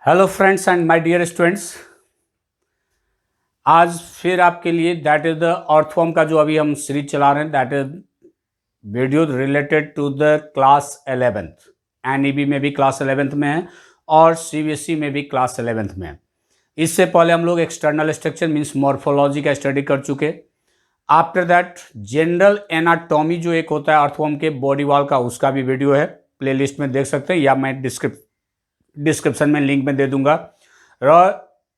Hello friends and my dear students, आज फिर आपके लिए दैट इज द अर्थवॉर्म का जो अभी हम सीरीज चला रहे हैं, that is video related to the class 11th। NEB में भी क्लास 11th में है और सीबीएसई में भी क्लास 11th में है। इससे पहले हम लोग एक्सटर्नल स्ट्रक्चर मीन्स मॉर्फोलॉजी का स्टडी कर चुके। आफ्टर दैट जनरल एनाटॉमी जो एक होता है अर्थवॉर्म के बॉडी वॉल का, उसका भी वीडियो है, प्लेलिस्ट में देख सकते हैं या मैं डिस्क्रिप्शन में लिंक में दे दूंगा।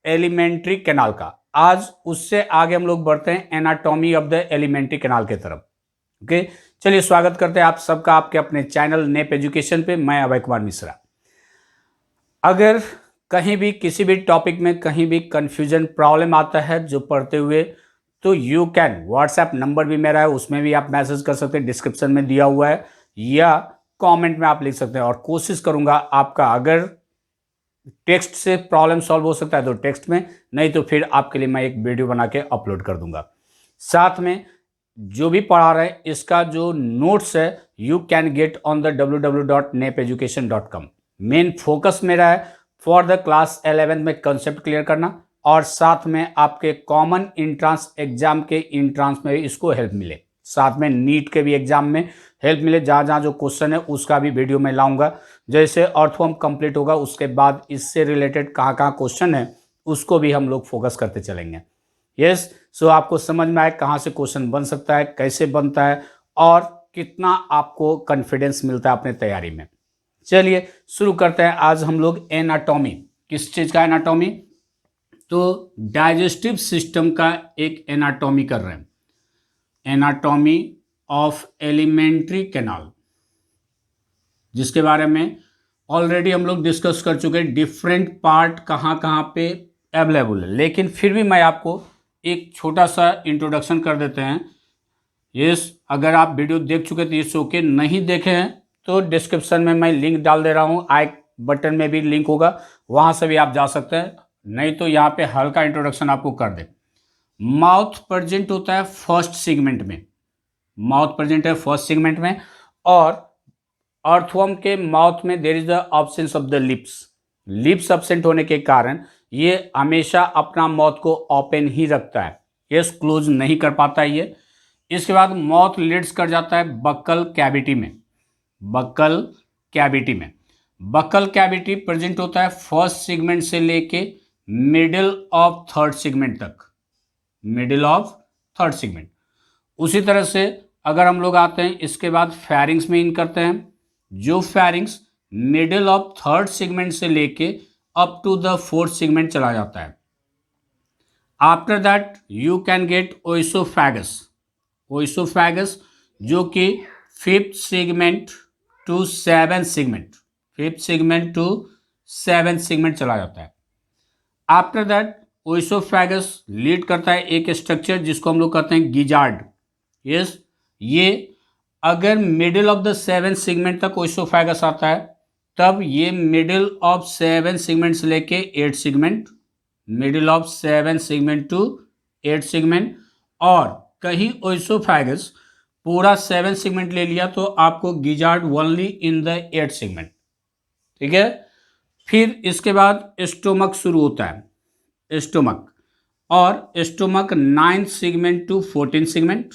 एलिमेंट्री कैनाल का आज उससे आगे हम लोग बढ़ते हैं anatomy of the alimentary canal के तरफ। ओके, चलिए स्वागत करते हैं आप सबका आपके अपने चैनल नेप एजुकेशन पे। मैं अभय कुमार मिश्रा। अगर कहीं भी किसी भी टॉपिक में कहीं भी कंफ्यूजन प्रॉब्लम आता है जो पढ़ते हुए, तो यू कैन, व्हाट्सएप नंबर भी मेरा है, उसमें भी आप मैसेज कर सकते हैं, डिस्क्रिप्शन में दिया हुआ है, या कमेंट में आप लिख सकते हैं। और कोशिश करूंगा आपका, अगर टेक्स्ट से प्रॉब्लम सॉल्व हो सकता है तो टेक्स्ट में, नहीं तो फिर आपके लिए मैं एक वीडियो बना के अपलोड कर दूंगा। साथ में जो भी पढ़ा रहे हैं इसका जो नोट्स है you can get on the www.nepeducation.com। Main focus मेरा है फॉर द क्लास 11 में कंसेप्ट क्लियर करना, और साथ में आपके कॉमन इंट्रांस एग्जाम के इंट्रांस में भी इसको हेल्प मिले, साथ में नीट के भी एग्जाम में हेल्प मिले। जहाँ जहाँ जो क्वेश्चन है उसका भी वीडियो मैं लाऊंगा। जैसे अर्थवॉर्म कंप्लीट होगा उसके बाद इससे रिलेटेड कहाँ कहाँ क्वेश्चन है उसको भी हम लोग फोकस करते चलेंगे। यस, सो आपको समझ में आए कहाँ से क्वेश्चन बन सकता है, कैसे बनता है, और कितना आपको कॉन्फिडेंस मिलता है अपने तैयारी में। चलिए शुरू करते हैं। आज हम लोग एनाटॉमी, किस चीज़ का एनाटॉमी, तो डाइजेस्टिव सिस्टम का एक एनाटॉमी कर रहे हैं, एनाटॉमी ऑफ एलिमेंट्री कैनाल, जिसके बारे में ऑलरेडी हम लोग डिस्कस कर चुके हैं। डिफरेंट पार्ट कहाँ कहाँ पे अवेलेबल है, लेकिन फिर भी मैं आपको एक छोटा सा इंट्रोडक्शन कर देते हैं। यस, अगर आप वीडियो देख चुके थे इट्स ओके, नहीं देखे हैं तो डिस्क्रिप्शन में मैं लिंक डाल दे रहा हूँ, आई बटन में भी लिंक होगा, वहाँ से भी आप जा सकते हैं। नहीं तो यहाँ पे हल्का इंट्रोडक्शन आपको कर दे। माउथ प्रेजेंट होता है फर्स्ट सेगमेंट में, माउथ प्रेजेंट है फर्स्ट सेगमेंट में, और अर्थवॉर्म के माउथ में there is the absence of the lips. Lips absent होने के कारण ये हमेशा अपना माउथ को ओपन ही रखता है, ये क्लोज नहीं कर पाता है ये। इसके बाद माउथ लीड्स कर जाता है बक्कल कैविटी में, बक्कल कैविटी में। बक्कल कैविटी प्रेजेंट होता है फर्स्ट सेगमेंट से लेके मिडिल ऑफ थर्ड सेगमेंट तक, मिडिल ऑफ थर्ड सेगमेंट। उसी तरह से अगर हम लोग आते हैं इसके बाद फेरिंग्स में इन करते हैं, जो pharynx middle of third segment से लेके up to the fourth segment चला जाता है। After that you can get oesophagus, oesophagus जो कि fifth segment to seventh segment, fifth segment to seventh segment चला जाता है। आफ्टर दैट ओइसोफैगस लीड करता है एक स्ट्रक्चर जिसको हम लोग कहते हैं गिजार्ड। यस, ये अगर middle of the seven segment तक ओइसोफैगस आता है, तब ये मिडिल ऑफ सेवन सेगमेंट से लेके eight segment, middle of seven segment to eight segment, और कहीं ओइसोफैगस पूरा सेवन सेगमेंट ले लिया तो आपको gizzard only in the eight segment. ठीक है, फिर इसके बाद स्टोमक शुरू होता है, स्टोमक, और stomach ninth segment to 14 segment.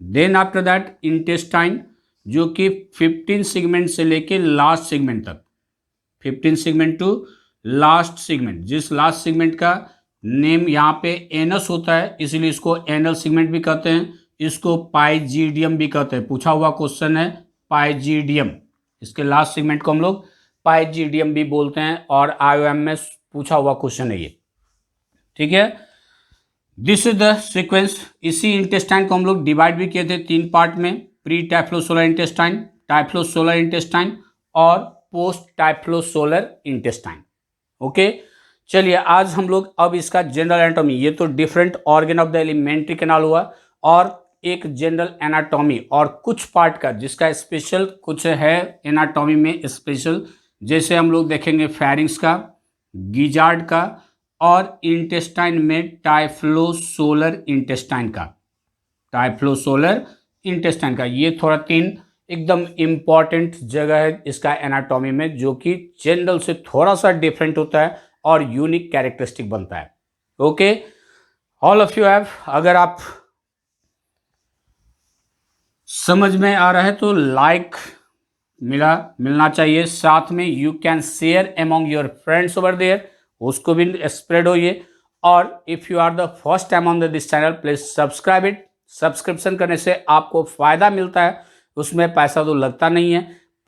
Then after that intestine जो कि 15 सेगमेंट से लेके लास्ट सेगमेंट तक, 15 सेगमेंट टू लास्ट सेगमेंट, जिस लास्ट सेगमेंट का नेम यहाँ पे एनस होता है इसलिए इसको एनल सेगमेंट भी कहते हैं, इसको पाइजीडियम भी कहते हैं। पूछा हुआ क्वेश्चन है पाइजीडियम, इसके लास्ट सेगमेंट को हम लोग पाइजीडियम भी बोलते हैं, और आईओएम में पूछा हुआ क्वेश्चन है ये। ठीक है, दिस इज द सीक्वेंस। इसी इंटेस्टाइन को हम लोग डिवाइड भी किए थे तीन पार्ट में, pre typhlosolar intestine, typhlosolar intestine और पोस्ट टाइफ्लोसोलर इंटेस्टाइन। ओके, चलिए आज हम लोग अब इसका जनरल एनाटॉमी, ये तो different organ of the alimentary canal हुआ, और एक जनरल एनाटॉमी और कुछ पार्ट का जिसका स्पेशल कुछ है एनाटॉमी में स्पेशल, जैसे हम लोग देखेंगे फेरिंग्स का, गिजार्ड का, और इंटेस्टाइन में टाइफ्लोसोलर इंटेस्टाइन का, टाइफ्लोसोलर इंटेस्टाइन का। ये थोड़ा तीन एकदम इम्पॉर्टेंट जगह है इसका एनाटॉमी में, जो कि जनरल से थोड़ा सा डिफरेंट होता है और यूनिक कैरेक्टरिस्टिक बनता है। Okay, all of you have, अगर आप समझ में आ रहा है तो लाइक मिलना चाहिए, साथ में you can share among your friends over there, उसको भी स्प्रेड होइए। और if you are the first time on this channel, please subscribe it. Subscription करने से आपको फ़ायदा मिलता है, उसमें पैसा तो लगता नहीं है।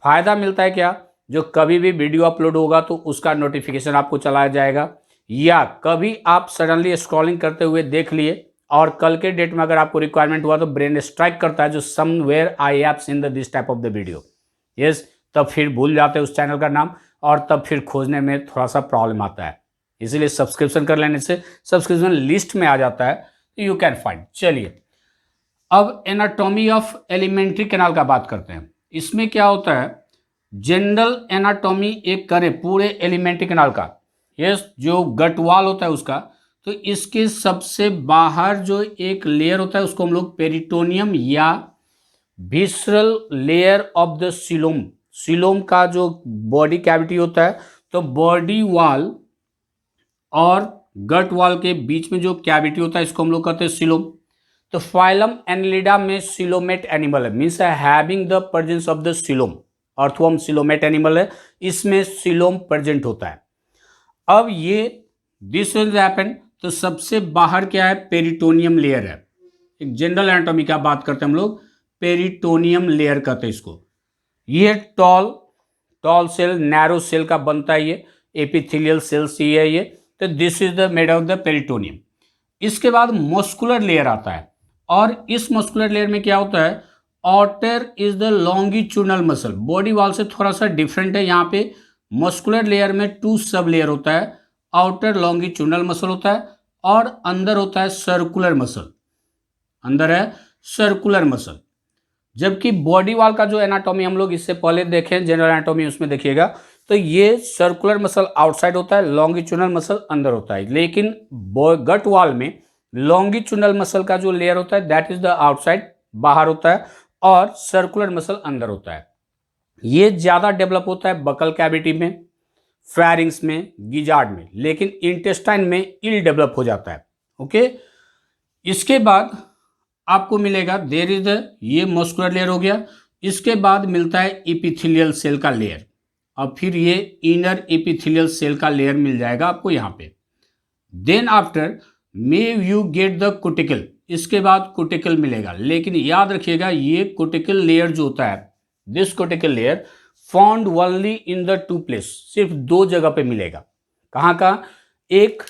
फ़ायदा मिलता है क्या, जो कभी भी वीडियो अपलोड होगा तो उसका नोटिफिकेशन आपको चलाया जाएगा, या कभी आप सडनली स्क्रॉलिंग करते हुए देख लिए और कल के डेट में अगर आपको रिक्वायरमेंट हुआ तो ब्रेन स्ट्राइक करता है जो somewhere I have seen this type of the video, yes, तब फिर भूल जाते हैं उस चैनल का नाम और तब फिर खोजने में थोड़ा सा प्रॉब्लम आता है। इसीलिए सब्सक्रिप्शन कर लेने से सब्सक्रिप्शन लिस्ट में आ जाता है, यू कैन फाइंड। चलिए अब एनाटॉमी ऑफ एलिमेंट्री कैनाल का बात करते हैं। इसमें क्या होता है, जनरल एनाटॉमी एक करें पूरे एलिमेंट्री कैनाल का, यस, जो गट वॉल होता है उसका, तो इसके सबसे बाहर जो एक लेयर होता है उसको हम लोग पेरिटोनियम या visceral layer of the coelom, coelom का जो बॉडी कैविटी होता है, तो बॉडी वॉल और गट वॉल के बीच में जो कैविटी होता है इसको हम लोग कहते हैं सीलोम। तो फाइलम एनिलिडा में सीलोमेट एनिमल है, means having the presence of the coelom. Earthworm coelomate animal है, इसमें सीलोम प्रेजेंट होता है। अब ये दिस विल हैपन, तो सबसे बाहर क्या है, पेरिटोनियम लेयर है। एक जनरल एनाटॉमी का बात करते हैं हम लोग, पेरिटोनियम लेयर कहते हैं इसको। ये टॉल सेल, नैरो सेल का बनता है, ये एपिथेलियल सेल्स ही है ये। तो this is the made of the peritoneum. इसके बाद मस्कुलर लेयर आता है, और इस मस्कुलर लेयर में क्या होता है, outer is the longitudinal muscle, body wall से थोड़ा सा डिफरेंट है। यहाँ पे मस्कुलर लेयर में 2 सब लेयर होता है, आउटर लॉन्गिट्यूडनल मसल होता है और अंदर होता है सर्कुलर मसल, अंदर है सर्कुलर मसल। जबकि बॉडी वॉल का जो एनाटॉमी हम लोग इससे पहले देखें, जनरल एनाटॉमी, उसमें देखिएगा तो ये सर्कुलर मसल आउटसाइड होता है, लॉन्गिट्यूडनल मसल अंदर होता है। लेकिन गट वॉल में लॉन्गिट्यूडनल मसल का जो लेयर होता है दैट इज द आउटसाइड, बाहर होता है, और सर्कुलर मसल अंदर होता है। ये ज़्यादा डेवलप होता है बकल कैविटी में, फेरिंग्स में, गिजार्ड में, लेकिन इंटेस्टाइन में इल डेवलप हो जाता है। ओके, इसके बाद आपको मिलेगा देयर इज द, ये मस्कुलर लेयर हो गया। इसके बाद मिलता है एपिथेलियल सेल का लेयर, और फिर ये इनर एपिथेलियल सेल का लेयर मिल जाएगा आपको यहाँ पे। Then after may you get the cuticle, इसके बाद कुटिकल मिलेगा। लेकिन याद रखिएगा ये कुटिकल लेयर जो होता है, this cuticle layer found only in the 2 place, सिर्फ 2 जगह पे मिलेगा। कहाँ का, एक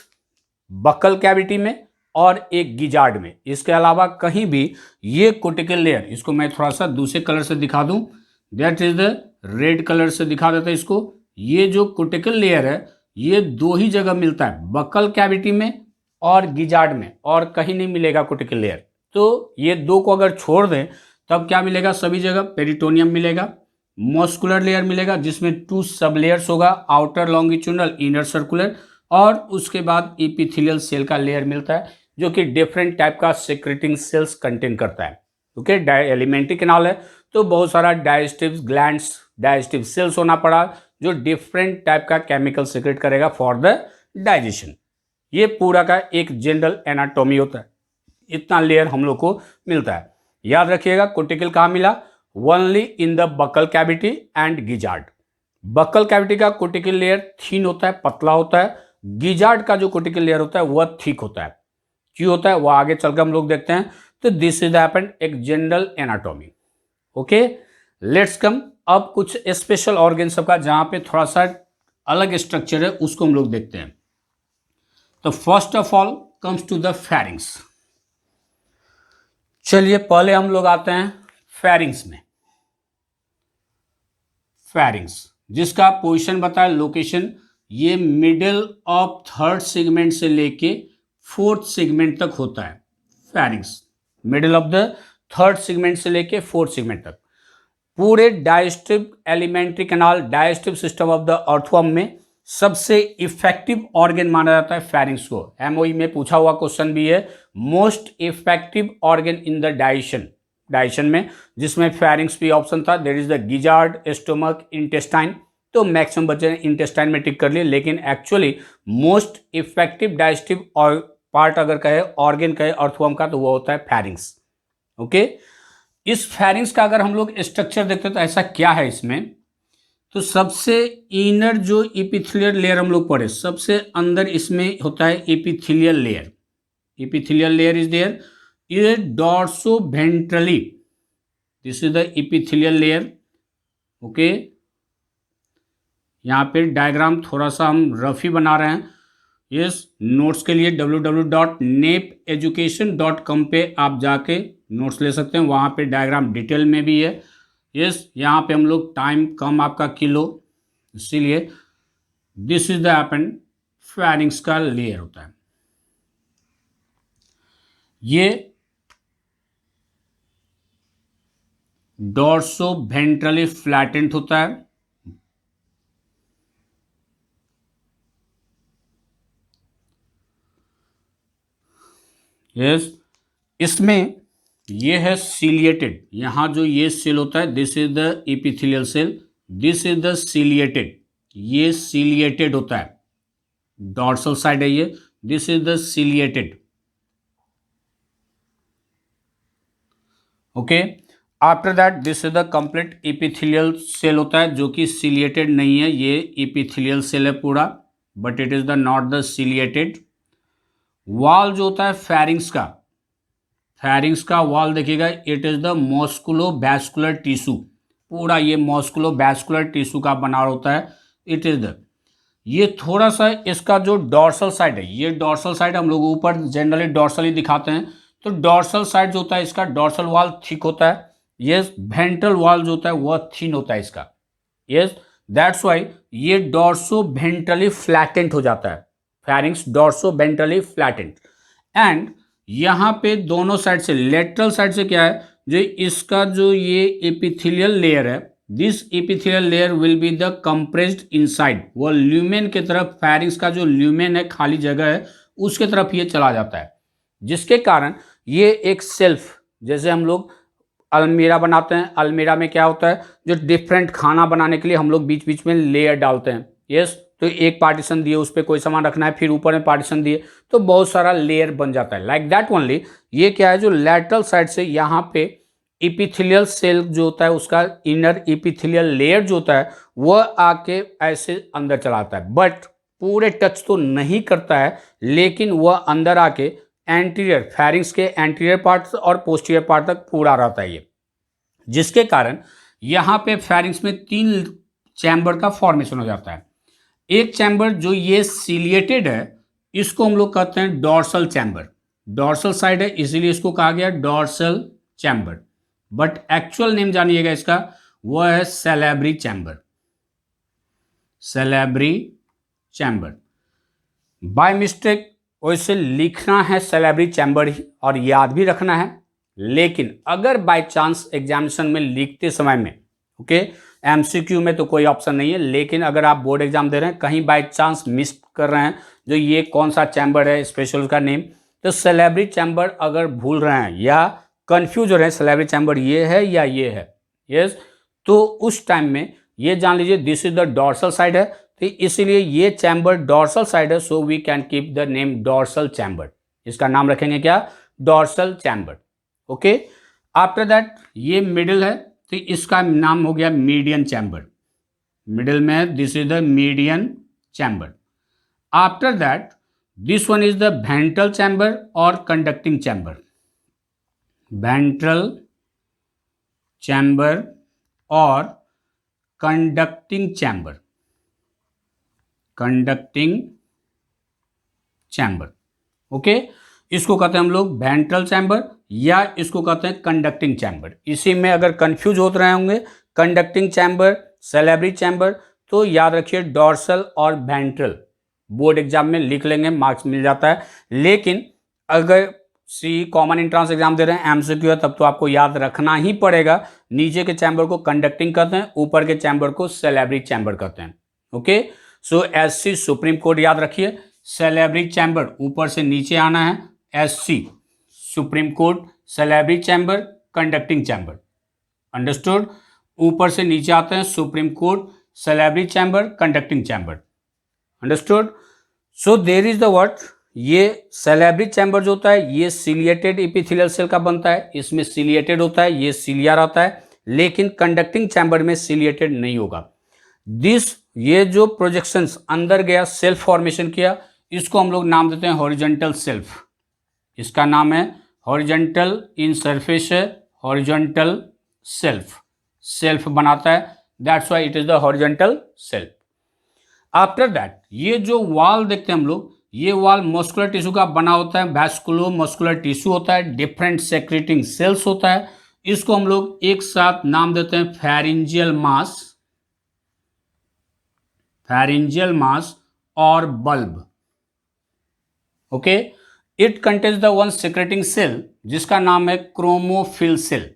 बकल कैविटी में और एक गिजार्ड में। इसके अलावा कहीं भी ये कुटिकल लेयर, इसको मैं थोड़ा सा दूसरे कलर से दिखा दूं, that is the red colour से दिखा देता है इसको। ये जो कुटिकल लेयर है ये 2 ही जगह मिलता है, बकल कैविटी में और गिजार्ड में, और कहीं नहीं मिलेगा कुटिकल लेयर। तो ये 2 को अगर छोड़ दें तब क्या मिलेगा, सभी जगह पेरिटोनियम मिलेगा, मस्कुलर लेयर मिलेगा जिसमें 2 सब लेयर्स होगा, आउटर लॉन्गिट्यूडनल, इनर सर्कुलर, और उसके बाद एपिथेलियल सेल का लेयर मिलता है जो कि डिफरेंट टाइप का सेक्रेटिंग सेल्स कंटेन करता है। ओके, एलिमेंट्री कैनाल है तो बहुत सारा डाइजेस्टिव ग्लैंड्स, डाइजेस्टिव सेल्स होना पड़ा जो डिफरेंट टाइप का केमिकल सेक्रेट करेगा फॉर द डाइजेशन। ये पूरा का एक जनरल एनाटॉमी होता है, इतना लेयर हम लोग को मिलता है। याद रखिएगा कुटिकल कहाँ मिला, only in the buccal cavity and gizzard. Buccal cavity का कुटिकल लेयर थीन होता है, पतला होता है। गिजार्ड का जो कुटिकल लेयर होता है वह थिक होता है। क्यों होता है वो आगे चलकर हम लोग देखते हैं। तो दिस इज हैपेंड एक general anatomy. Okay, let's come अब कुछ स्पेशल ऑर्गन सबका जहां पे थोड़ा सा अलग स्ट्रक्चर है उसको हम लोग देखते हैं। तो first of all comes to the pharynx. चलिए पहले हम लोग आते हैं फेरिंग्स में। फेरिंग्स जिसका पोजीशन बताया, लोकेशन, ये मिडिल ऑफ 3rd सेगमेंट से लेके 4th सेगमेंट तक होता है। Pharynx middle of the 3rd segment से लेके 4th सेगमेंट तक। पूरे digestive alimentary canal, digestive system of the earthworm में सबसे इफेक्टिव ऑर्गन माना जाता है फेरिंग्स को। एमओई में पूछा हुआ क्वेश्चन भी है, most effective organ in the digestion, digestion में, जिसमें फेरिंक्स भी ऑप्शन था। There is the gizzard, stomach, intestine. तो मैक्सिमम बच्चे ने इंटेस्टाइन में टिक कर लिए, लेकिन एक्चुअली मोस्ट इफेक्टिव डाइजेस्टिव और पार्ट अगर कहे, ऑर्गेन कहे अर्थवर्म का, तो वो होता है फेरिंक्स। ओके, इस फेरिंक्स का अगर हम लोग स्ट्रक्चर देखते हैं तो ऐसा क्या है इसमें, तो सबसे इनर जो इपिथेलियल लेयर हम लोग पढ़े, सबसे अंदर इसमें होता है epithelial layer. Epithelial layer is there, ये dorsoventrally, this is the epithelial layer. Okay, यहाँ पे डायग्राम थोड़ा सा हम रफ ही बना रहे हैं। यस, नोट्स के लिए www.nepeducation.com पे आप जाके नोट्स ले सकते हैं, वहाँ पे डायग्राम डिटेल में भी है। यस, यहाँ पे हम लोग टाइम कम आपका किलो, इसीलिए this is the upon pharynx का लेयर होता है। ये डॉर्सोवेंट्रली फ्लैटेंड होता है। यस, इसमें ये है सीलिएटेड, यहाँ जो ये सेल होता है, this is the epithelial cell, this is the ciliated, ये सीलिएटेड होता है, डॉर्सल साइड है ये, this is the ciliated. Okay, after that this is the complete epithelial cell होता है, जो कि सीलिएटेड नहीं है, ये इपिथेलियल सेल है पूरा, but it is the not the ciliated. Wall जो होता है फेरिंक्स का, फेरिंक्स का वॉल देखिएगा, इट इज द मस्कुलोवैस्कुलर टिश्यू, पूरा ये मस्कुलोवैस्कुलर टिश्यू का बना होता है। इट इज द, ये थोड़ा सा इसका जो डॉर्सल साइड है, ये डॉर्सल साइड हम लोग ऊपर जनरली डॉर्सल ही दिखाते हैं, तो डॉर्सल साइड जो होता है इसका, डॉर्सल वॉल थिक होता है। यस, वेंट्रल वॉल जो होता है वह थिन होता है इसका। यस, दैट्स वाई ये डॉर्सोवेंट्रली फ्लैटेंट हो जाता है, फेरिंक्स डॉर्सोवेंट्रली फ्लैटेंट। एंड यहाँ पे दोनों साइड से, लेटरल साइड से क्या है, जो इसका जो ये एपिथेलियल लेयर है, this epithelial layer will be the compressed inside, वो ल्यूमेन की तरफ, फेरिंक्स का जो ल्यूमेन है, खाली जगह है, उसके तरफ ये चला जाता है, जिसके कारण ये एक सेल्फ, जैसे हम लोग अलमीरा बनाते हैं, अलमीरा में क्या होता है, जो डिफरेंट खाना बनाने के लिए हम लोग बीच बीच में लेयर डालते हैं। यस, तो एक पार्टीशन दिए, उस पर कोई सामान रखना है, फिर ऊपर में पार्टीशन दिए, तो बहुत सारा लेयर बन जाता है। लाइक दैट ओनली ये क्या है, जो लैटरल साइड से यहाँ पे इपिथेलियल सेल जो होता है, उसका इनर इपिथेलियल लेयर जो होता है, वह आके ऐसे अंदर चलाता है, बट पूरे टच तो नहीं करता है, लेकिन वह अंदर आके एंटीरियर, फेरिंक्स के एंटीरियर पार्ट और पोस्टीरियर पार्ट तक पूरा रहता है ये, जिसके कारण यहाँ पे फेरिंक्स में 3 चैम्बर का फॉर्मेशन हो जाता है। एक चैम्बर जो ये सीलिएटेड है, इसको हम लोग कहते हैं डॉर्सल चैम्बर, डॉर्सल साइड है इसीलिए इसको कहा गया dorsal chamber, but actual name जानिएगा इसका, वह है salivary chamber, salivary chamber. By mistake वैसे लिखना है सैलिब्री चैम्बर ही और याद भी रखना है, लेकिन अगर बाय चांस एग्जामिनेशन में लिखते समय में, ओके, एमसीक्यू में तो कोई ऑप्शन नहीं है, लेकिन अगर आप बोर्ड एग्जाम दे रहे हैं, कहीं बाय चांस मिस कर रहे हैं, जो ये कौन सा चैम्बर है स्पेशल का नेम, तो सैलिब्री चैम्बर अगर भूल रहे हैं या कंफ्यूज हो रहे हैं, सैलिब्री चैम्बर ये है या ये है, यस, तो उस टाइम में ये जान लीजिए this is the dorsal side है, तो इसीलिए ये चैम्बर डॉर्सल साइड है, so we can keep the name dorsal chamber, इसका नाम रखेंगे क्या, dorsal chamber. Okay, after that ये मिडिल है, तो इसका नाम हो गया मीडियन चैम्बर, मिडिल में this is the median chamber. After that this one is the ventral chamber और कंडक्टिंग चैम्बर, वेंट्रल चैम्बर और conducting chamber, conducting chamber. Okay, इसको कहते हैं हम लोग वेंट्रल चैम्बर या इसको कहते हैं कंडक्टिंग चैम्बर। इसी में अगर कंफ्यूज होते रहे होंगे कंडक्टिंग चैम्बर, सैलिब्री चैम्बर, तो याद रखिए डॉर्सल और वेंट्रल, बोर्ड एग्जाम में लिख लेंगे, मार्क्स मिल जाता है। लेकिन अगर सी कॉमन एंट्रेंस एग्जाम दे रहे हैं, एमसीक्यू है, तब तो आपको याद रखना ही पड़ेगा, नीचे के चैम्बर को कंडक्टिंग कहते हैं, ऊपर के चैम्बर को सैलिब्री चैम्बर कहते हैं। Okay, so SC supreme court याद रखिए, सैलिब्री चैम्बर ऊपर से नीचे आना है, SC supreme court, salivary chamber conducting chamber. Understood? ऊपर से नीचे आते हैं supreme court, salivary chamber, conducting chamber. Understood? So there is the what, ये सैलिवरी चैम्बर जो होता है ये सिलिएटेड एपिथेलियल सेल का बनता है, इसमें सिलिएटेड होता है, ये सिलिया रहता है, लेकिन कंडक्टिंग चैम्बर में सिलिएटेड नहीं होगा। ये जो प्रोजेक्शंस अंदर गया, सेल्फ फॉर्मेशन किया, इसको हम लोग नाम देते हैं हॉरिजॉन्टल सेल्फ। इसका नाम है हॉरिजॉन्टल, इन सरफेस है हॉरिजॉन्टल सेल्फ बनाता है, that's why it is the horizontal self. After that ये जो वॉल देखते हैं हम लोग, ये वॉल मस्कुलर टिश्यू का बना होता है, वैस्कुलो मस्कुलर टिश्यू होता है, डिफरेंट सेक्रेटिंग सेल्स होता है। इसको हम लोग एक साथ नाम देते हैं फेरिंजियल मास और bulb. Okay, it contains the one secreting cell जिसका नाम है क्रोमोफिल सेल।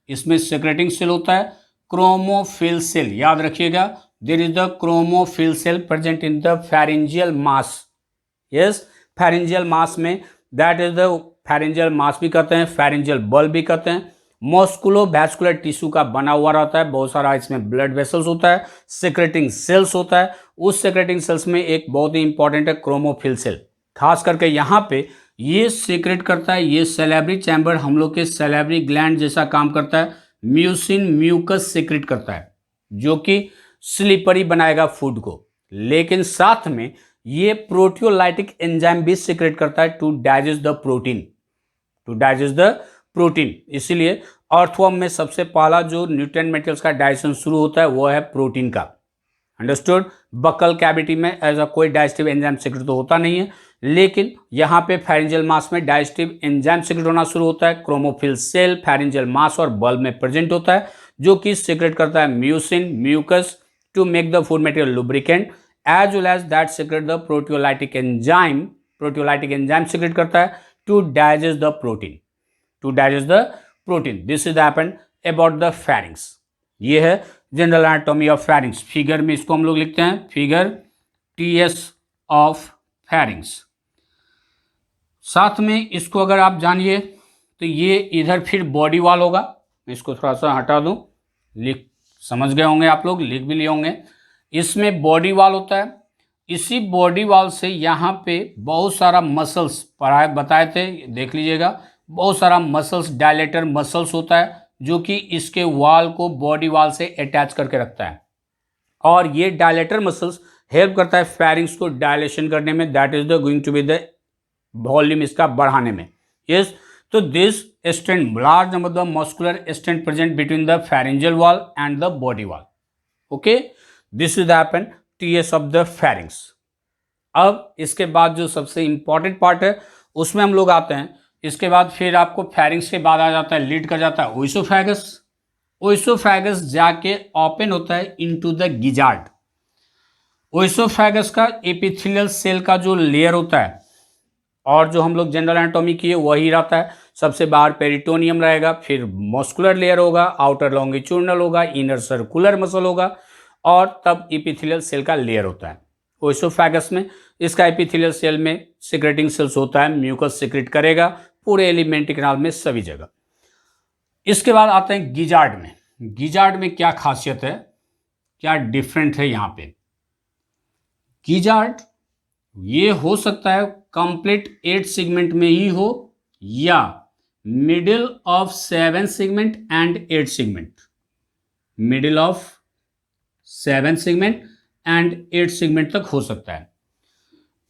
इसमें सेक्रेटिंग सेल होता है क्रोमोफिल सेल, याद रखिएगा, there is the chromophil cell present in the pharyngeal mass. Yes, pharyngeal mass में, that is the pharyngeal mass भी कहते हैं, फेरिंजियल बल्ब भी कहते हैं। मस्कुलो वैस्कुलर टिश्यू का बना हुआ रहता है, बहुत सारा इसमें ब्लड वेसल्स होता है, सेक्रेटिंग सेल्स होता है। उस सेक्रेटिंग सेल्स में एक बहुत ही इंपॉर्टेंट है क्रोमोफिल सेल, खास करके यहाँ पे ये सीक्रेट करता है। ये सैलिवरी चैम्बर हम लोग के सैलिवरी ग्लैंड जैसा काम करता है, म्यूसिन म्यूकस सीक्रेट करता है जो कि स्लिपरी बनाएगा फूड को, लेकिन साथ में ये प्रोटियोलाइटिक एंजाइम भी सीक्रेट करता है टू डाइजेस्ट द प्रोटीन। इसीलिए अर्थवर्म में सबसे पहला जो न्यूट्रिएंट मटेरियल्स का डाइजेशन शुरू होता है वो है प्रोटीन का। अंडरस्टूड? बकल कैविटी में ऐसा कोई डाइजेस्टिव एंजाइम सीक्रेट तो होता नहीं है, लेकिन यहाँ पे फेरिंजियल मास में डाइजेस्टिव एंजाइम सीक्रेट होना शुरू होता है। क्रोमोफिल सेल फेरिंजियल मास और बल्ब में प्रेजेंट होता है, जो कि सीक्रेट करता है mucin mucus to make the food material lubricant, as well as that secrete the proteolytic enzyme secrete करता है to digest the protein. This is happened about the pharynx. ये है general anatomy of pharynx. Figure में इसको हम लोग लिखते हैं फिगर TS ऑफ फेरिंग्स। साथ में इसको अगर आप जानिए तो ये इधर फिर बॉडी वॉल होगा, मैं इसको थोड़ा सा हटा दूं, समझ गए होंगे आप लोग, लिख भी लिए होंगे। इसमें बॉडी वॉल होता है, इसी बॉडी वॉल से यहाँ पे बहुत सारा मसल्स बताए थे, देख लीजिएगा, बहुत सारा मसल्स, डायलेटर मसल्स होता है जो कि इसके वॉल को बॉडी वॉल से अटैच करके रखता है, और ये डायलेटर मसल्स हेल्प करता है फेरिंग्स को डायलेशन करने में, that is the going to be the volume इसका बढ़ाने में। यस, तो this stent, large number the muscular stent present between the pharyngeal wall and the body wall. Okay, this is happen TS of the pharynx. अब इसके बाद जो सबसे important part है उसमें हम लोग आते हैं। इसके बाद फिर आपको फेरिंग्स के बाद आ जाता है, लीड कर जाता है ओइसोफेगस जाके ओपन होता है इनटू द गिजार्ड। ओइसोफेगस का एपिथेलियल सेल का जो लेयर होता है, और जो हम लोग जनरल एनाटॉमी किए वही रहता है, सबसे बाहर पेरिटोनियम रहेगा, फिर मस्कुलर लेयर होगा, आउटर लॉन्गिट्यूडनल होगा, इनर सर्कुलर मसल होगा, और तब एपिथेलियल सेल का लेयर होता है ओइसोफेगस में। इसका एपिथेलियल सेल में सीक्रेटिंग सेल्स होता है, म्यूकस सीक्रेट करेगा पूरे एलिमेंट्री कैनाल में सभी जगह। इसके बाद आते हैं गिजार्ड में। गिजार्ड में क्या खासियत है, क्या डिफरेंट है यहाँ पे? गिजार्ड ये हो सकता है कंप्लीट 8 सेगमेंट में ही हो, या middle of 7 segment and 8 segment, middle of 7 segment and 8 segment तक हो सकता है।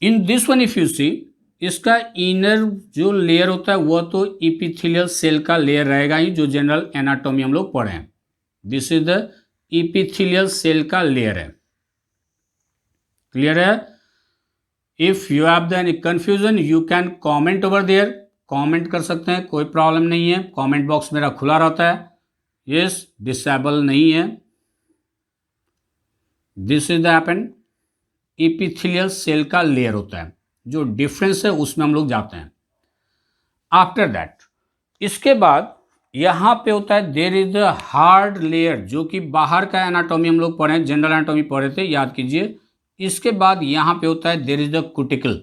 In this one if you see, इसका इनर जो लेयर होता है वह तो एपिथेलियल सेल का लेयर रहेगा ही, जो जनरल एनाटॉमी हम लोग पढ़े हैं। This is the epithelial cell का लेयर है। क्लियर है? If you have the any confusion you can comment over there, comment कर सकते हैं, कोई प्रॉब्लम नहीं है, कमेंट बॉक्स मेरा खुला रहता है। यस, डिसेबल नहीं है। This is the happen, epithelial cell का लेयर होता है। जो डिफरेंस है उसमें हम लोग जाते हैं। आफ्टर दैट, इसके बाद यहाँ पे होता है there is the hard layer, जो कि बाहर का एनाटॉमी हम लोग पढ़े, जनरल एनाटॉमी पढ़े थे, याद कीजिए। इसके बाद यहाँ पे होता है देयर इज द कुटिकल,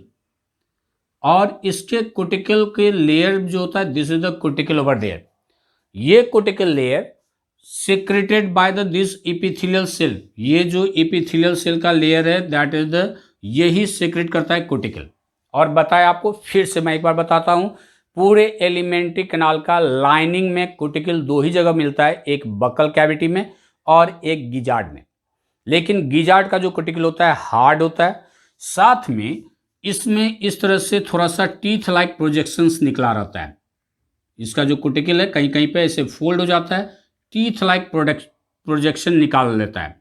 और इसके कुटिकल के लेयर जो होता है, this is the cuticle over there. ये cuticle layer secreted by the this epithelial cell, ये जो इपिथेलियल सेल का लेयर है दैट इज द, यही सिक्रेट करता है कोटिकल। और बताया आपको, फिर से मैं एक बार बताता हूं, पूरे एलिमेंट्री कैनाल का लाइनिंग में कोटिकल दो ही जगह मिलता है, एक बकल कैविटी में और एक गिजार्ड में। लेकिन गिजार्ड का जो कोटिकल होता है हार्ड होता है, साथ में इसमें इस तरह से थोड़ा सा टीथ लाइक प्रोजेक्शंस निकला रहता है। इसका जो कोटिकल है कहीं कहीं पे ऐसे फोल्ड हो जाता है, टीथ लाइक प्रोजेक्शन निकाल लेता है,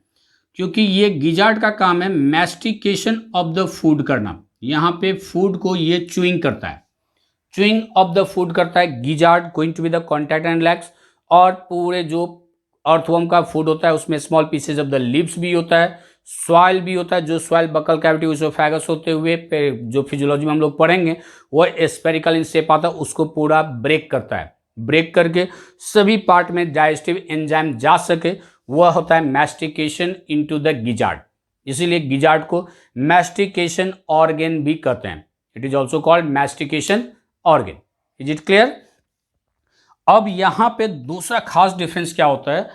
क्योंकि ये गिजार्ड का काम है मैस्टिकेशन ऑफ द फूड करना। यहाँ पे फूड को ये च्यूइंग करता है, च्यूइंग ऑफ द फूड करता है gizzard, going to be the contact and legs. और पूरे जो अर्थवर्म का फूड होता है उसमें small pieces of the leaves भी होता है, सॉइल भी होता है, जो सॉइल बकल कैविटी उसोफेगस होते हुए जो फिजियोलॉजी में हम लोग पढ़ेंगे वो स्फेरिकल इन शेप आता है, उसको पूरा ब्रेक करता है। ब्रेक करके सभी पार्ट में डाइजेस्टिव एंजाइम जा सके, वह होता है मैस्टिकेशन इनटू द गिजार्ड। इसीलिए गिजार्ड को मैस्टिकेशन ऑर्गन भी कहते हैं। It is also called mastication organ. Is it clear? अब यहां पे दूसरा खास डिफरेंस क्या होता है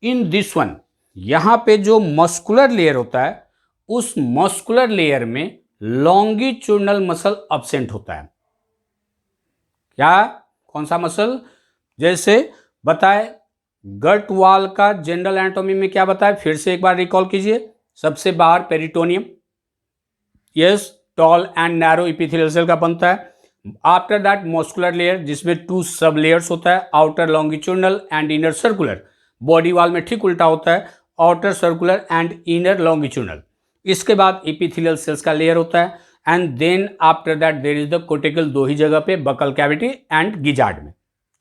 इन दिस वन, यहां पे जो मस्कुलर लेयर होता है उस मस्कुलर लेयर में लॉन्गिट्यूडनल मसल अब्सेंट होता है। क्या? कौन सा मसल? जैसे बताए गट वाल का जनरल एनाटॉमी में क्या बताया, फिर से एक बार रिकॉल कीजिए। सबसे बाहर peritoneum, yes, tall and narrow epithelial cell का बनता है। आफ्टर दैट मस्कुलर लेयर जिसमें 2 सब लेयर्स होता है, outer longitudinal and inner circular. Body wall में ठीक उल्टा होता है, outer circular and inner longitudinal. इसके बाद इपिथेलियल सेल्स का लेयर होता है and then after that there is the cuticle, दो ही जगह पे, बकल कैविटी एंड गिजार्ड में।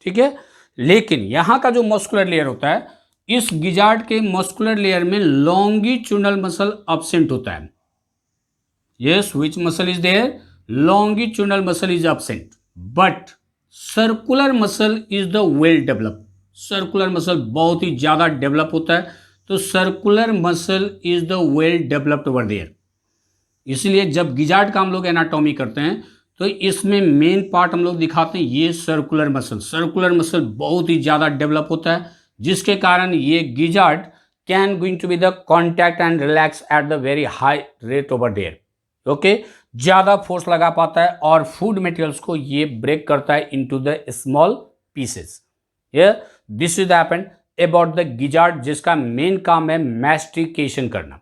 ठीक है, लेकिन यहां का जो मस्कुलर लेयर होता है, इस गिजार्ड के मस्कुलर लेयर में लॉन्गिट्यूडनल मसल अब्सेंट होता है। Yes, which muscle is there? longitudinal muscle is absent, but circular muscle is the well developed. Circular muscle बहुत ही ज़्यादा डेवलप होता है, तो circular muscle is the well developed over there. इसलिए जब गिजार्ड का हम लोग एनाटॉमी करते हैं तो इसमें मेन पार्ट हम लोग दिखाते हैं ये सर्कुलर मसल। सर्कुलर मसल बहुत ही ज़्यादा डेवलप होता है, जिसके कारण ये gizzard can going to be the contact and relax at the very high rate over there. Okay, ज़्यादा फोर्स लगा पाता है और फूड मटेरियल्स को ये ब्रेक करता है into the small pieces. This is happened about the gizzard, जिसका मेन काम है मैस्टिकेशन करना।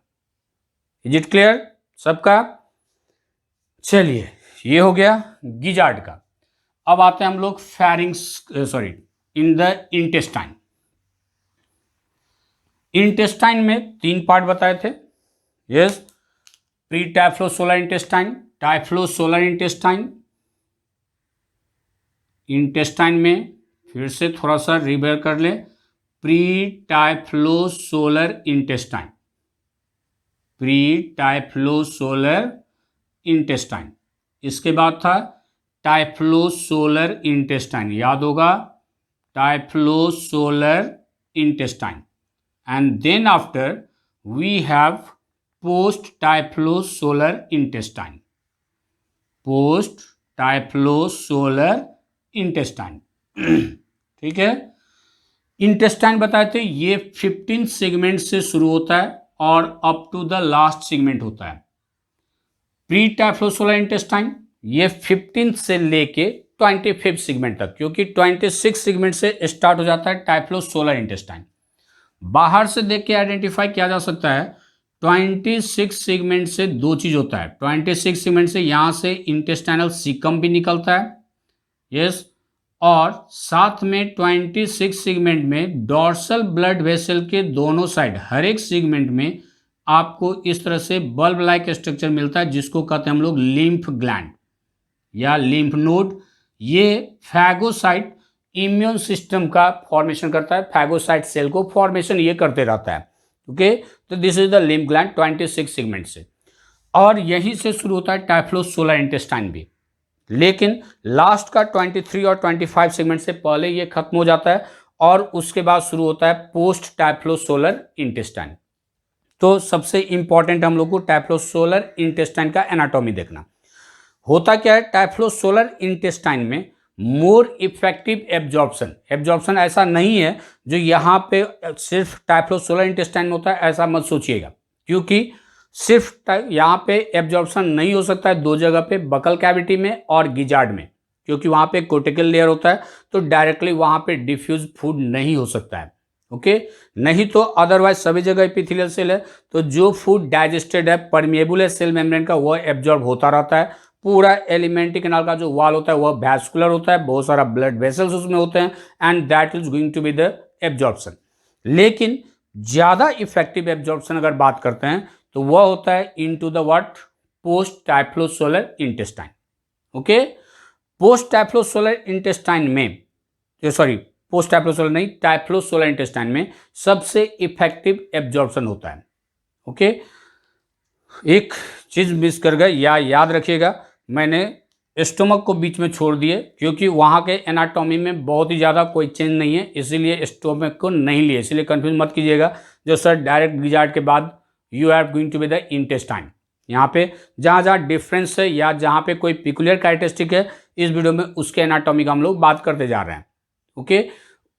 इज इट क्लियर सबका? चलिए, ये हो गया गिजार्ड का। अब आते हैं हम लोग pharynx in the intestine. Intestine में 3 पार्ट बताए थे। Yes, pre typhlosolar intestine, typhlosolar intestine. Intestine में फिर से थोड़ा सा रिवाइव कर ले, pre typhlosolar intestine, pre typhlosolar intestine. इसके बाद था टाइफ्लोसोलर इंटेस्टाइन, याद होगा, typhlosolar intestine. And then after we have post typhlosolar intestine, post typhlosolar intestine. ठीक है, इंटेस्टाइन बताए थे ये 15 सेगमेंट से शुरू होता है और up to the last segment होता है। प्री टाइफ्लोसोलर इंटेस्टाइन ये 15 से लेके 25 सेगमेंट तक, क्योंकि 26 सेगमेंट से स्टार्ट हो जाता है टाइफ्लोसोलर इंटेस्टाइन। बाहर से देख के आइडेंटिफाई किया जा सकता है 26 सेगमेंट से 2 चीज होता है। 26 सेगमेंट से यहां से इंटेस्टाइनल सीकम भी निकलता है, यस, और साथ में 26 सेगमेंट में डॉर्सल ब्लड वेसल के दोनों साइड, हर एक सेगमेंट में आपको इस तरह से बल्ब लाइक स्ट्रक्चर मिलता है, जिसको कहते हैं हम लोग लिम्फ ग्लैंड या लिम्फ नोड। ये फैगोसाइट इम्यून सिस्टम का फॉर्मेशन करता है, फैगोसाइट सेल को फॉर्मेशन ये करते रहता है। ओके, तो this is the lymph gland 26 segment से, और यहीं से शुरू होता है टाइफ्लोसोलर इंटेस्टाइन भी। लेकिन लास्ट का 23 और 25 सेगमेंट से पहले ये खत्म हो जाता है और उसके बाद शुरू होता है पोस्ट टाइफ्लोसोलर इंटेस्टाइन। तो सबसे इंपॉर्टेंट हम लोग को टाइफ्लोसोलर इंटेस्टाइन का एनाटॉमी देखना। होता क्या है, टाइफ्लोसोलर इंटेस्टाइन में मोर इफेक्टिव एब्जॉर्प्शन। एब्जॉर्प्शन ऐसा नहीं है जो यहाँ पे सिर्फ टाइफ्लोसोलर इंटेस्टाइन में होता है, ऐसा मत सोचिएगा, क्योंकि सिर्फ यहाँ पे एब्जॉर्प्शन नहीं हो सकता है दो जगह पे, बकल कैविटी में और गिजार्ड में, क्योंकि वहाँ पे कोर्टिकल लेयर होता है, तो डायरेक्टली वहाँ पे डिफ्यूज फूड नहीं हो सकता है। ओके, नहीं तो अदरवाइज सभी जगह एपिथेलियल सेल है, तो जो फूड डाइजेस्टेड है, परमेबल है सेल मेम्ब्रेन का, वह एब्जॉर्ब होता रहता है। पूरा एलिमेंट्री कैनाल का जो वॉल होता है वह वैस्कुलर होता है, बहुत सारा ब्लड वेसल्स उसमें होते हैं, and that is going to be the absorption. लेकिन ज्यादा इफेक्टिव एब्जॉर्प्शन अगर बात करते हैं तो वह होता है into the what, post typhlosolar intestine. Okay, post typhlosolar intestine में, सॉरी पोस्ट टाइफ्लोसोलर नहीं, टाइफ्लोसोलर इंटेस्टाइन में सबसे इफेक्टिव एब्जॉर्प्शन होता है। ओके, एक चीज मिस कर गए, या याद रखिएगा, मैंने स्टोमक को बीच में छोड़ दिए क्योंकि वहाँ के एनाटॉमी में बहुत ही ज़्यादा कोई चेंज नहीं है, इसीलिए स्टोमक को नहीं लिए, इसलिए कंफ्यूज मत कीजिएगा। जो सर डायरेक्ट गिजार्ड के बाद you are going to be the intestine. यहाँ पे जहाँ जहाँ डिफरेंस है या जहाँ पे कोई पिकुलियर कैरेक्टरिस्टिक है, इस वीडियो में उसके एनाटॉमी का हम लोग बात करते जा रहे हैं। ओके,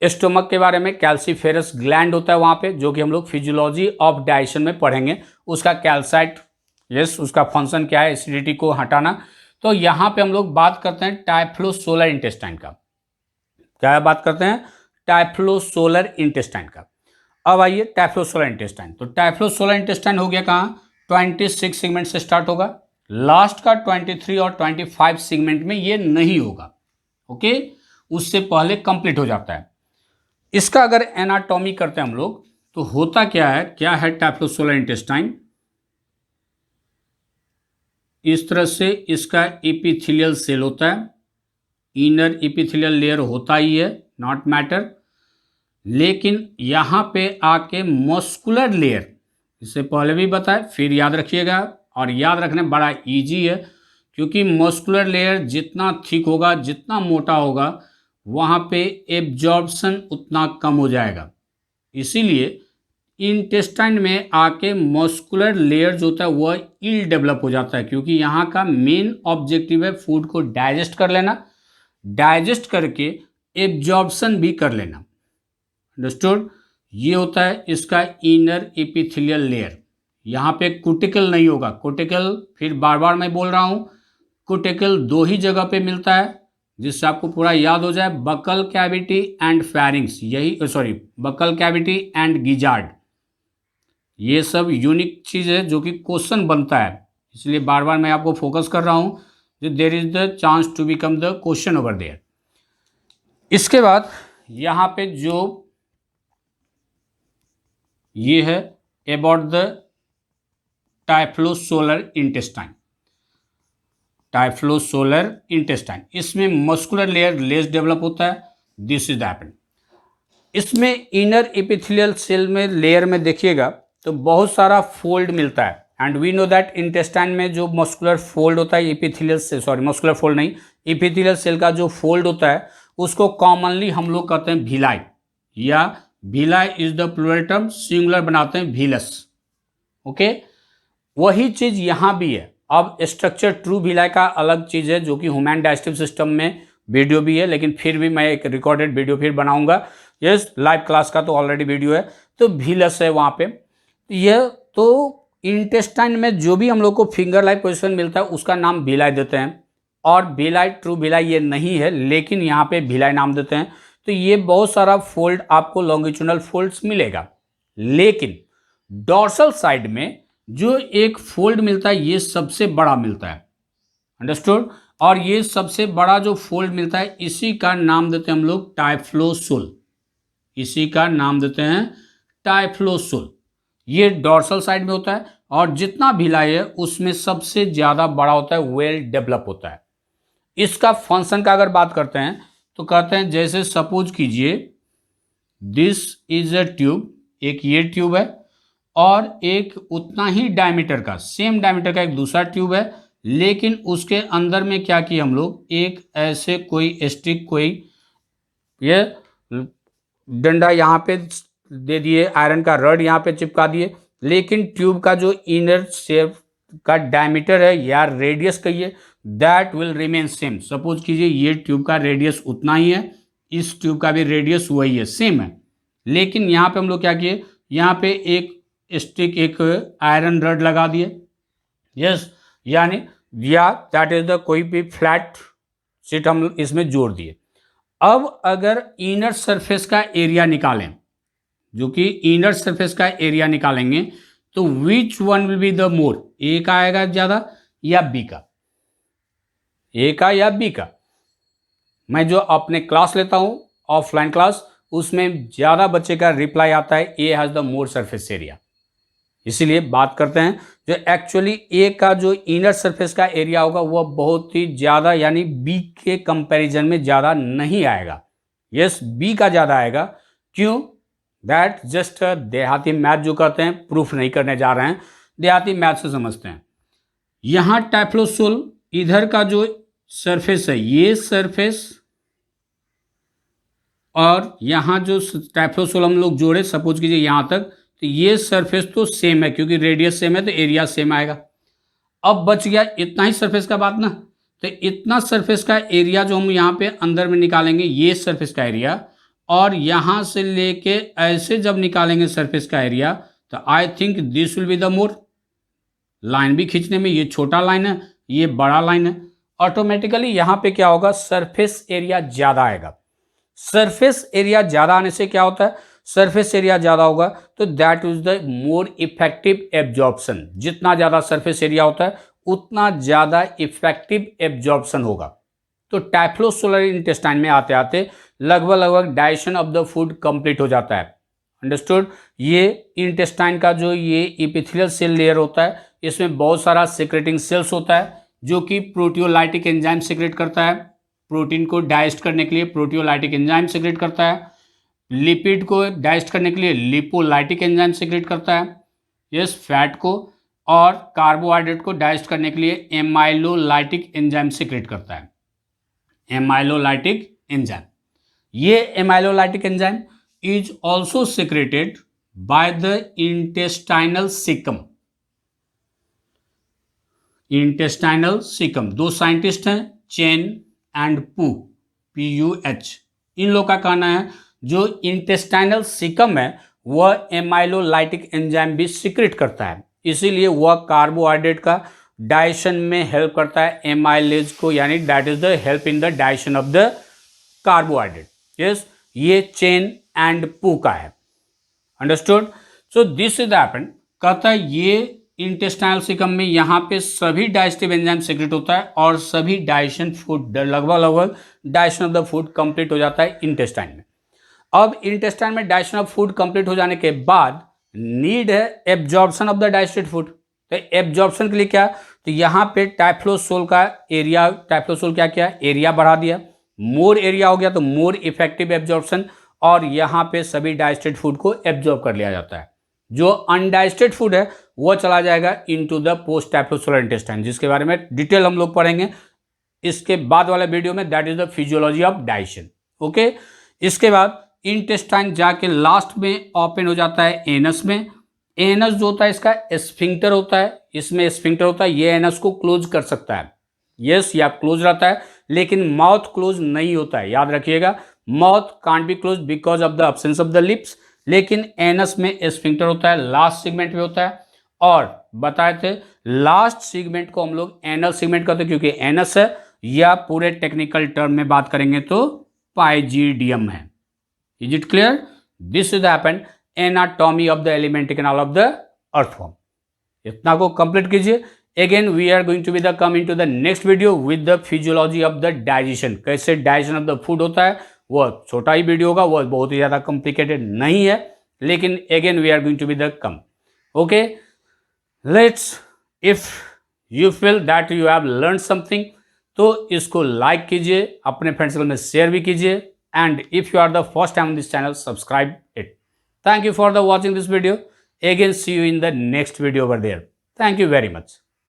स्टोमक के बारे में कैल्सीफेरस ग्लैंड होता है वहाँ पे, जो कि हम लोग फिजियोलॉजी ऑफ डाइजेशन में पढ़ेंगे। उसका कैल्साइट, यस, उसका फंक्शन क्या है, एसिडिटी को हटाना। तो यहाँ पे हम लोग बात करते हैं टाइफ्लोसोलर इंटेस्टाइन का। क्या बात करते हैं? टाइफ्लोसोलर इंटेस्टाइन का। अब आइए टाइफ्लोसोलर इंटेस्टाइन। तो टाइफ्लोसोलर इंटेस्टाइन हो गया कहाँ? 26 सेगमेंट से स्टार्ट होगा, लास्ट का 23 और 25 सेगमेंट में ये नहीं होगा। ओके, उससे पहले कंप्लीट हो जाता है। इसका अगर एनाटॉमी करते हैं हम लोग तो होता क्या है टाइफ्लोसोलर इंटेस्टाइन। इस तरह से इसका एपिथेलियल सेल होता है, इनर एपिथेलियल लेयर होता ही है, नॉट मैटर। लेकिन यहाँ पे आके मस्कुलर लेयर, इससे पहले भी बताया, फिर याद रखिएगा, और याद रखने बड़ा इजी है, क्योंकि मस्कुलर लेयर जितना थिक होगा, जितना मोटा होगा, वहाँ पे एब्जॉर्प्शन उतना कम हो जाएगा। इसीलिए इंटेस्टाइन में आके मस्कुलर लेयर जो होता है वह इल डेवलप हो जाता है, क्योंकि यहाँ का मेन ऑब्जेक्टिव है फूड को डाइजेस्ट कर लेना, डाइजेस्ट करके एब्जॉर्प्शन भी कर लेना। अंडरस्टूड? ये होता है इसका इनर एपिथेलियल लेयर। यहाँ पे कुटिकल नहीं होगा। कुटिकल, फिर बार बार मैं बोल रहा हूँ, कुटिकल दो ही जगह पे मिलता है, जिससे आपको पूरा याद हो जाए, बकल कैविटी एंड फेरिंग्स, यही बकल कैविटी एंड गिजार्ड। ये सब यूनिक चीज़ है जो कि क्वेश्चन बनता है, इसलिए बार बार मैं आपको फोकस कर रहा हूँ, जो there is the chance to become the question over there. इसके बाद यहाँ पे जो ये है about the typhlosolar intestine. Typhlosolar intestine, इसमें मस्कुलर लेयर लेस डेवलप होता है। This is happened. इसमें इनर एपिथेलियल सेल में लेयर में देखिएगा तो बहुत सारा फोल्ड मिलता है, and we know that intestine में जो मस्कुलर फोल्ड होता है, एपिथेलियल से, मस्कुलर फोल्ड नहीं, एपिथेलियल सेल का जो फोल्ड होता है उसको कॉमनली हम लोग कहते हैं भिलाई, या villi is the plural term, singular बनाते हैं भिलस। ओके, वही चीज यहाँ भी है। अब स्ट्रक्चर ट्रू भिलाई का अलग चीज है, जो कि ह्यूमन डाइजेस्टिव सिस्टम में वीडियो भी है, लेकिन फिर भी मैं एक रिकॉर्डेड वीडियो फिर बनाऊंगा। यस, लाइव क्लास का तो ऑलरेडी वीडियो है, तो भिलस है वहाँ पे। यह तो इंटेस्टाइन में जो भी हम लोग को फिंगर लाइक पोजिशन मिलता है उसका नाम भिलाई देते हैं, और भिलाई ट्रू भिलाई ये नहीं है, लेकिन यहाँ पे भिलाई नाम देते हैं। तो ये बहुत सारा फोल्ड आपको लॉन्गिट्यूडनल फोल्ड्स मिलेगा, लेकिन डॉर्सल साइड में जो एक फोल्ड मिलता है ये सबसे बड़ा मिलता है। अंडरस्टूड? और ये सबसे बड़ा जो फोल्ड मिलता है इसी का नाम देते हैं हम लोग टाइफ्लोसोल। इसी का नाम देते हैं टाइफ्लोसोल। ये डॉर्सल साइड में होता है, और जितना भिलाई है उसमें सबसे ज़्यादा बड़ा होता है, वेल डेवलप होता है। इसका फंक्शन का अगर बात करते हैं तो कहते हैं, जैसे सपोज कीजिए दिस इज अ ट्यूब, एक ये ट्यूब है, और एक उतना ही डायमीटर का, सेम डायमीटर का एक दूसरा ट्यूब है, लेकिन उसके अंदर में क्या किया हम लोग, एक ऐसे कोई स्टिक, कोई ये डंडा यहाँ पे दे दिए, आयरन का रड यहाँ पे चिपका दिए, लेकिन ट्यूब का जो इनर शेप का डायमीटर है या रेडियस कहिए that will remain same. Suppose कीजिए ये ट्यूब का रेडियस उतना ही है, इस ट्यूब का भी रेडियस वही है, सेम है, लेकिन यहाँ पे हम लोग क्या किए, यहाँ पे एक स्टिक, एक आयरन रड लगा दिए, यस, यानी या दैट इज द कोई भी फ्लैट शीट हम इसमें जोड़ दिए। अब अगर इनर सरफेस का एरिया निकालें, जो कि इनर सरफेस का एरिया निकालेंगे, तो which one will be the more, a का आएगा ज्यादा या बी का, ए का या बी का। मैं जो अपने क्लास लेता हूं ऑफलाइन क्लास, उसमें ज्यादा बच्चे का रिप्लाई आता है A has the more surface area. इसीलिए बात करते हैं, जो एक्चुअली ए का जो इनर सरफेस का एरिया होगा वह बहुत ही ज्यादा, यानी बी के कंपैरिजन में ज्यादा नहीं आएगा। यस, बी का ज्यादा आएगा। क्यों? दैट जस्ट देहाती मैथ जो कहते हैं, प्रूफ नहीं करने जा रहे हैं, देहाती मैथ से समझते हैं। यहां टाइफ्लोसोल इधर का जो सरफेस है, ये सरफेस, और यहां जो टाइफ्लोसोल हम लोग जोड़े, सपोज कीजिए यहां तक, तो ये सरफेस तो सेम है, क्योंकि रेडियस सेम है तो एरिया सेम आएगा। अब बच गया इतना ही सरफेस का बात ना, तो इतना सरफेस का एरिया जो हम यहाँ पे अंदर में निकालेंगे, ये सरफेस का एरिया, और यहां से लेके ऐसे जब निकालेंगे सरफेस का एरिया, तो I think this will be the more. Line भी खींचने में ये छोटा लाइन है, ये बड़ा लाइन है, ऑटोमेटिकली यहां पे क्या होगा, सरफेस एरिया ज्यादा आएगा। सरफेस एरिया ज्यादा आने से क्या होता है, सरफेस एरिया ज्यादा होगा तो that is the more effective absorption. जितना ज्यादा सरफेस एरिया होता है उतना ज्यादा इफेक्टिव एब्जॉर्प्शन होगा। तो टाइफ्लोसोलर इंटेस्टाइन में आते आते लगभग digestion of the food complete हो जाता है। अंडरस्टूड? ये इंटेस्टाइन का जो ये एपिथेलियल सेल लेयर होता है, इसमें बहुत सारा सिक्रेटिंग सेल्स होता है, जो कि प्रोटियोलाइटिक एंजाइम सिक्रेट करता है। प्रोटीन को डाइजेस्ट करने के लिए प्रोटियोलाइटिक एंजाइम सिक्रेट करता है। लिपिड को डाइजेस्ट करने के लिए लिपोलाइटिक एंजाइम सिक्रेट करता है, यस, फैट को, और कार्बोहाइड्रेट को डाइजेस्ट करने के लिए एमाइलोलाइटिक एंजाइम सिक्रेट करता है, एमाइलोलाइटिक एंजाइम। ये एमाइलोलाइटिक enzyme is also secreted by the intestinal caecum. Intestinal caecum, दो साइंटिस्ट हैं, चेन एंड PUH। इन लोग का कहना है जो इंटेस्टाइनल सीकम है वह एमाइलोलाइटिक एंजाइम भी सिक्रेट करता है, इसीलिए वह कार्बोहाइड्रेट का डाइजेशन में हेल्प करता है, एमाइलेज को, यानी that is the help in the digestion of the carbohydrate. Yes, ये चेन एंड पू का है। Understood? So this is happen, कहता है ये इंटेस्टाइनल सीकम में यहाँ पे सभी डाइजेस्टिव एंजाइम सिक्रेट होता है और सभी डाइजेशन फूड, लगभग digestion of the food complete हो जाता है इंटेस्टाइन में। अब इंटेस्टाइन में डाइजेशन ऑफ फूड कंप्लीट हो जाने के बाद नीड है absorption of the digested food. तो एब्जॉर्प्शन के लिए क्या, तो यहाँ पे टाइफ्लोसोल का एरिया, टाइफ्लोसोल क्या किया, एरिया बढ़ा दिया, मोर एरिया हो गया तो मोर इफेक्टिव एब्जॉर्प्शन, और यहाँ पे सभी डाइजेस्टेड फूड को एब्जॉर्ब कर लिया जाता है। जो अनडाइजेस्टेड फूड है वो चला जाएगा into the post typhlosolar intestine, जिसके बारे में डिटेल हम लोग पढ़ेंगे इसके बाद वाले वीडियो में, that is the physiology of digestion. Okay, इसके बाद इंटेस्टाइन जाके लास्ट में ओपन हो जाता है एनस में। एनस जो होता है इसका स्फिंक्टर होता है, इसमें स्फिंक्टर होता है, ये एनस को क्लोज कर सकता है। यस, या क्लोज रहता है, लेकिन माउथ क्लोज नहीं होता है, याद रखिएगा, mouth can't be close because of the absence of the lips, लेकिन एनस में स्फिंक्टर होता है, लास्ट सेगमेंट में होता है। और बताए थे लास्ट सेगमेंट को हम लोग एनल सेगमेंट कहते हैं, क्योंकि एनस है, या पूरे टेक्निकल टर्म में बात करेंगे तो पाइजीडियम है। Is it clear? This is happened anatomy of the alimentary canal of the earthworm. इतना को कंप्लीट कीजिए। Again we are going to be the coming to the next video with the physiology of the digestion. कैसे digestion of the food होता है, वह छोटा ही video होगा, वह बहुत ही ज़्यादा कॉम्प्लिकेटेड नहीं है, लेकिन again we are going to be the come. Okay, let's, if you feel that you have learned something, तो इसको लाइक कीजिए, अपने फ्रेंड सर्कल में शेयर भी कीजिए, and if you are the first time on this channel, subscribe it. Thank you for the watching this video. Again, see you in the next video over there. Thank you very much.